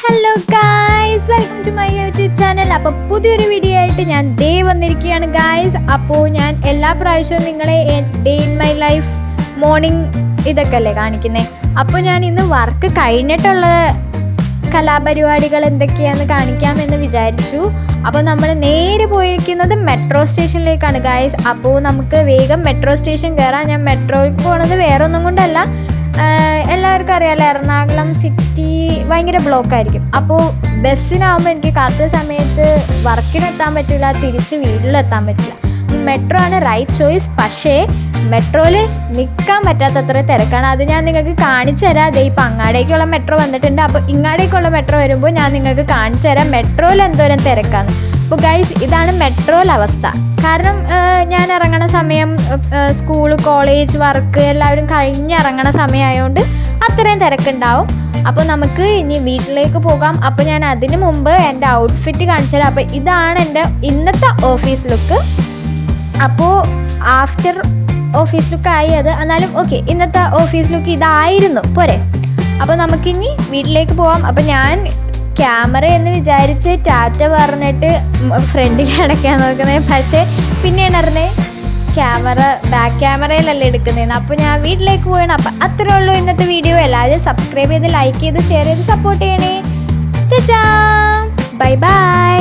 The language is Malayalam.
Hello guys, welcome to my YouTube channel. അപ്പോൾ പുതിയൊരു വീഡിയോ ആയിട്ട് ഞാൻ വന്നിരിക്കുകയാണ് ഗായ്സ്. അപ്പോൾ ഞാൻ എല്ലാ പ്രാവശ്യവും നിങ്ങളെ day in my life morning ഇതൊക്കെ അല്ലേ കാണിക്കുന്നത്. അപ്പോൾ ഞാൻ ഇന്ന് വർക്ക് കഴിഞ്ഞിട്ടുള്ള കലാപരിപാടികൾ എന്തൊക്കെയാണെന്ന് കാണിക്കാമെന്ന് വിചാരിച്ചു. അപ്പോൾ നമ്മൾ നേരെ പോയിരിക്കുന്നത് മെട്രോ സ്റ്റേഷനിലേക്കാണ് ഗായ്സ്. അപ്പോൾ നമുക്ക് വേഗം മെട്രോ സ്റ്റേഷൻ കയറാം. ഞാൻ മെട്രോയിൽ പോകുന്നത് വേറെ ഒന്നും കൊണ്ടല്ല, എല്ലാവർക്കും അറിയാമല്ലോ, എറണാകുളം സിറ്റി ഭയങ്കര ബ്ലോക്കായിരിക്കും. അപ്പോൾ ബസ്സിനാകുമ്പോൾ എനിക്ക് കറക്റ്റ് സമയത്ത് വർക്കിനെത്താൻ പറ്റില്ല, തിരിച്ച് വീട്ടിലെത്താൻ പറ്റില്ല. മെട്രോ ആണ് റൈറ്റ് ചോയ്സ്. പക്ഷേ മെട്രോയിൽ നിൽക്കാൻ പറ്റാത്തത്ര തിരക്കാണ്. അത് ഞാൻ നിങ്ങൾക്ക് കാണിച്ചു തരാം. അതേ ഇപ്പം അങ്ങാടേക്കുള്ള മെട്രോ വന്നിട്ടുണ്ട്. അപ്പോൾ ഇങ്ങാടേക്കുള്ള മെട്രോ വരുമ്പോൾ ഞാൻ നിങ്ങൾക്ക് കാണിച്ചു തരാം മെട്രോയിൽ എന്തോരം തിരക്കാണ്. അപ്പോൾ ഗൈസ്, ഇതാണ് മെട്രോയിലെ അവസ്ഥ. കാരണം ഞാൻ ഇറങ്ങണ സമയം സ്കൂൾ, കോളേജ്, വർക്ക് എല്ലാവരും കഴിഞ്ഞിറങ്ങണ സമയമായതുകൊണ്ട് അത്രയും തിരക്കുണ്ടാവും. അപ്പോൾ നമുക്ക് ഇനി വീട്ടിലേക്ക് പോകാം. അപ്പോൾ ഞാൻ അതിന് മുമ്പ് എൻ്റെ ഔട്ട്ഫിറ്റ് കാണിച്ചു തരാം. അപ്പോൾ ഇതാണ് എൻ്റെ ഇന്നത്തെ ഓഫീസ് ലുക്ക്. അപ്പോൾ ആഫ്റ്റർ ഓഫീസ് ലുക്കായി അത്, എന്നാലും ഓക്കെ, ഇന്നത്തെ ഓഫീസ് ലുക്ക് ഇതായിരുന്നു പോരെ. അപ്പോൾ നമുക്കിനി വീട്ടിലേക്ക് പോകാം. അപ്പോൾ ഞാൻ ക്യാമറ എന്ന് വിചാരിച്ച് ടാറ്റ പറഞ്ഞിട്ട് ഫ്രണ്ടിൽ അടയ്ക്കാൻ നോക്കുന്നത്. പക്ഷേ പിന്നെയാണ് അറിഞ്ഞത് ബാക്ക് ക്യാമറയിലല്ലേ എടുക്കുന്നതെന്ന്. അപ്പോൾ ഞാൻ വീട്ടിലേക്ക് പോകണം. അപ്പം അത്രേ ഉള്ളൂ ഇന്നത്തെ വീഡിയോ. എല്ലാവരും സബ്സ്ക്രൈബ് ചെയ്ത്, ലൈക്ക് ചെയ്ത്, ഷെയർ ചെയ്ത് സപ്പോർട്ട് ചെയ്യണേ. Tata, bye bye.